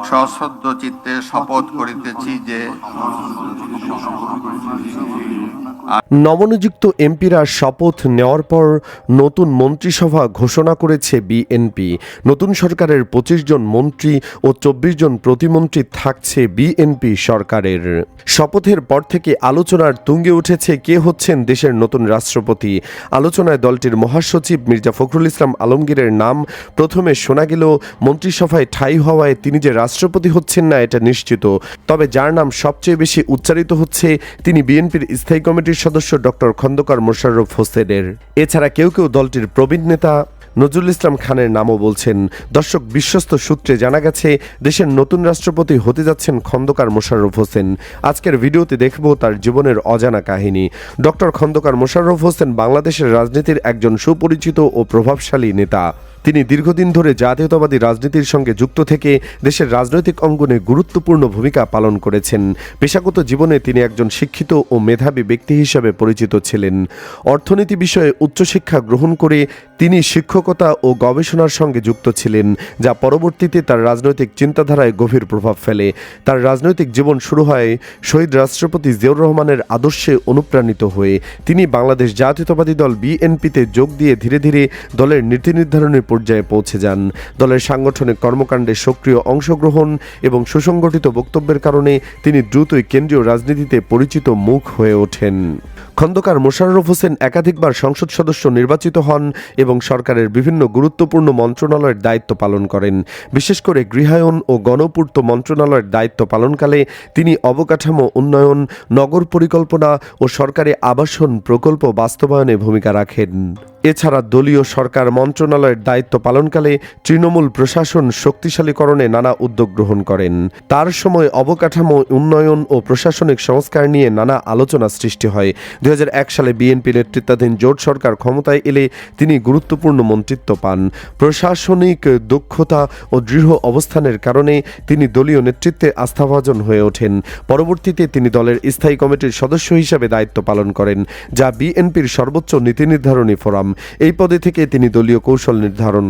সশ্রদ্ধ চিত্তে শপথ করিতেছি যে নবনিযুক্ত এমপিরা শপথ নেওয়ার পর নতুন মন্ত্রিসভা ঘোষণা করেছে বিএনপি। নতুন সরকারের ২৫ জন মন্ত্রী ও ২৪ জন প্রতিমন্ত্রী থাকছে বিএনপি সরকারের। শপথের পর থেকে আলোচনার তুঙ্গে উঠেছে কে হচ্ছেন দেশের নতুন রাষ্ট্রপতি। আলোচনায় দলটির মহাসচিব মির্জা ফখরুল ইসলাম আলমগীরের নাম প্রথমে শোনা গেলেও মন্ত্রিসভায় ঠাঁই হওয়ায় তিনি যে রাষ্ট্রপতি হচ্ছেন না এটা নিশ্চিত। তবে যার নাম সবচেয়ে বেশি উচ্চারিত হচ্ছে তিনি বিএনপির স্থায়ী কমিটির সদস্য ডক্টর খন্দকার মোশাররফ হোসেনের। এছাড়া কেউ কেউ দলটির প্রবীণ নেতা নজরুল ইসলাম খানের নামও বলছেন। দর্শক, বিশ্বস্ত সূত্রে জানা গেছে দেশের নতুন রাষ্ট্রপতি হতে যাচ্ছেন খন্দকার মোশাররফ হোসেন। আজকের ভিডিওতে দেখব তার জীবনের অজানা কাহিনী। ডক্টর খন্দকার মোশাররফ হোসেন বাংলাদেশের রাজনীতির একজন সুপরিচিত ও প্রভাবশালী নেতা। তিনি দীর্ঘদিন ধরে জাতীয়তাবাদী রাজনীতির সঙ্গে যুক্ত থেকে দেশের রাজনৈতিক অঙ্গনে গুরুত্বপূর্ণ ভূমিকা পালন করেছেন। পেশাগত জীবনে তিনি একজন শিক্ষিত ও মেধাবী ব্যক্তি হিসেবে পরিচিত ছিলেন। অর্থনীতি বিষয়ে উচ্চশিক্ষা গ্রহণ করে তিনি শিক্ষকতা ও গবেষণার সঙ্গে যুক্ত ছিলেন, যা পরবর্তীতে তার রাজনৈতিক চিন্তাধারায় গভীর প্রভাব ফেলে। তার রাজনৈতিক জীবন শুরু হয় শহীদ রাষ্ট্রপতি জিয়াউর রহমানের আদর্শে অনুপ্রাণিত হয়ে। তিনি বাংলাদেশ জাতীয়তাবাদী দল বিএনপিতে যোগ দিয়ে ধীরে ধীরে দলের নীতি নির্ধারণের পর্যায়ে পৌঁছে যান। দলের সাংগঠনিক কর্মকাণ্ডে সক্রিয় অংশগ্রহণ এবং সুসংগঠিত বক্তব্যের কারণে তিনি দ্রুতই কেন্দ্রীয় রাজনীতিতে পরিচিত মুখ হয়ে ওঠেন। খন্দকার মোশাররফ হোসেন একাধিকবার সংসদ সদস্য নির্বাচিত হন এবং সরকারের বিভিন্ন গুরুত্বপূর্ণ মন্ত্রণালয়ের দায়িত্ব পালন করেন। বিশেষ করে গৃহায়ন ও গণপূর্ত মন্ত্রণালয়ের দায়িত্ব পালনকালে তিনি অবকাঠামো উন্নয়ন, নগর পরিকল্পনা ও সরকারি আবাসন প্রকল্প বাস্তবায়নে ভূমিকা রাখেন। এছাড়া দলীয় সরকার মন্ত্রণালয়ের দায়িত্ব পালনকালে তৃণমূল প্রশাসন শক্তিশালীকরণে নানা উদ্যোগ গ্রহণ করেন। তার সময় অবকাঠামো উন্নয়ন ও প্রশাসনিক সংস্কার নিয়ে নানা আলোচনা সৃষ্টি হয়। ২০০১ সালে বিএনপি নেতৃত্বাধীন জোট সরকার ক্ষমতায় এলে তিনি গুরুত্বপূর্ণ মন্ত্রিত্ব পান। প্রশাসনিক দক্ষতা ও দৃঢ় অবস্থানের কারণে তিনি দলীয় নেতৃত্বে আস্থাভাজন হয়ে ওঠেন। পরবর্তীতে তিনি দলের স্থায়ী কমিটির সদস্য হিসাবে দায়িত্ব পালন করেন, যা বিএনপির সর্বোচ্চ নীতি নির্ধারণী ফোরাম। এই পদে থেকে তিনি দলীয় কৌশল নির্ধারণ,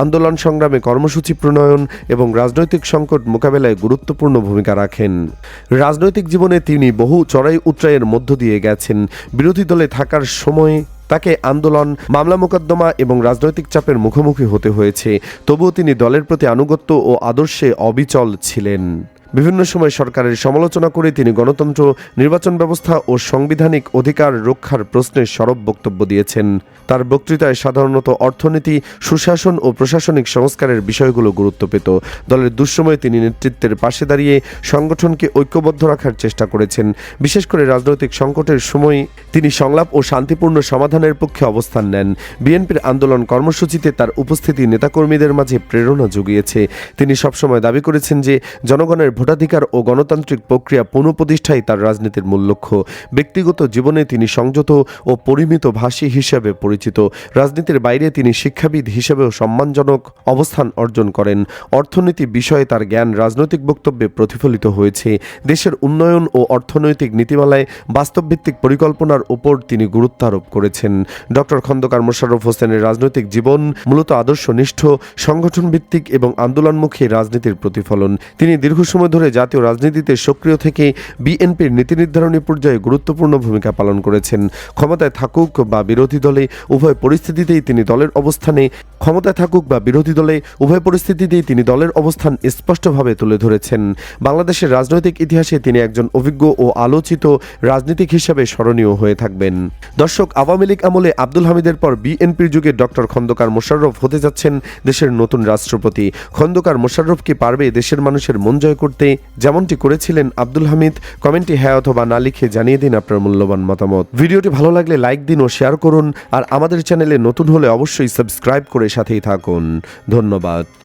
আন্দোলন সংগ্রামে কর্মসূচি প্রণয়ন এবং রাজনৈতিক সংকট মোকাবেলায় গুরুত্বপূর্ণ ভূমিকা রাখেন। রাজনৈতিক জীবনে তিনি বহু চড়াই উতরাইয়ের মধ্য দিয়ে গেছেন। বিরোধী দলে থাকার সময় তাকে আন্দোলন, মামলা মোকদ্দমা এবং রাজনৈতিক চাপের মুখোমুখি হতে হয়েছে। তবুও তিনি দলের প্রতি আনুগত্য ও আদর্শে অবিচল ছিলেন। বিভিন্ন সময় সরকারের সমালোচনা করে তিনি গণতন্ত্র, নির্বাচন ব্যবস্থা ও সাংবিধানিক অধিকার রক্ষার প্রশ্নে সরব বক্তব্য দিয়েছেন। তার বক্তৃতায় সাধারণত অর্থনীতি, সুশাসন ও প্রশাসনিক সংস্কারের বিষয়গুলো গুরুত্ব পেত। দলের দুঃসময়ে তিনি নেতৃত্বের পাশে দাঁড়িয়ে সংগঠনকে ঐক্যবদ্ধ রাখার চেষ্টা করেছেন। বিশেষ করে রাজনৈতিক সংকটের সময় তিনি সংলাপ ও শান্তিপূর্ণ সমাধানের পক্ষে অবস্থান নেন। বিএনপির আন্দোলন কর্মসূচিতে তার উপস্থিতি নেতাকর্মীদের মাঝে প্রেরণা জুগিয়েছে। তিনি সবসময় দাবি করেছেন যে জনগণের ভোটাধিকার ও গণতান্ত্রিক প্রক্রিয়া পুনঃপ্রতিষ্ঠাই তার রাজনীতির মূল লক্ষ্য। ব্যক্তিগত জীবনে তিনি সংযত ও পরিমিত ভাষী হিসেবে পরিচিত। রাজনীতির বাইরে তিনি শিক্ষাবিদ হিসেবেও সম্মানজনক অবস্থান অর্জন করেন। অর্থনীতি বিষয়ে তার জ্ঞান রাজনৈতিক বক্তব্যে প্রতিফলিত হয়েছে। দেশের উন্নয়ন ও অর্থনৈতিক নীতিমালায় বাস্তবভিত্তিক পরিকল্পনার উপর তিনি গুরুত্ব আরোপ করেছেন। ডক্টর খন্দকার মোশাররফ হোসেনের রাজনৈতিক জীবন মূলত আদর্শনিষ্ঠ, সংগঠন ভিত্তিক এবং আন্দোলনমুখী রাজনীতির প্রতিফলন। তিনি দীর্ঘ সময় ধরে জাতীয় রাজনীতিতে সক্রিয় থেকে বিএনপির নীতি নির্ধারণী পর্যায়ে গুরুত্বপূর্ণ ভূমিকা পালন করেছেন। ক্ষমতায় থাকুক বা বিরোধী দলে উভয় পরিস্থিতিতেই তিনি দলের অবস্থান স্পষ্টভাবে তুলে ধরেছেন। বাংলাদেশের রাজনৈতিক ইতিহাসে তিনি একজন অভিজ্ঞ ও আলোচিত রাজনীতিক হিসেবে স্মরণীয় হয়ে থাকবেন। দর্শক, আওয়ামী লীগ আমলে আব্দুল হামিদের পর বিএনপির যুগে ডক্টর খন্দকার মোশাররফ হতে যাচ্ছেন দেশের নতুন রাষ্ট্রপতি। খন্দকার মোশাররফ কি পারবে দেশের মানুষের মন জয় করতে যেমনটি করেছিলেন আব্দুল হামিদ? কমেন্টে হ্যাঁ অথবা না লিখে জানিয়ে দিন আপনার মূল্যবান মতামত। ভিডিওটি ভালো লাগলে লাইক দিন ও শেয়ার করুন। আর আমাদের চ্যানেলে নতুন হলে অবশ্যই সাবস্ক্রাইব করে সাথেই থাকুন। ধন্যবাদ।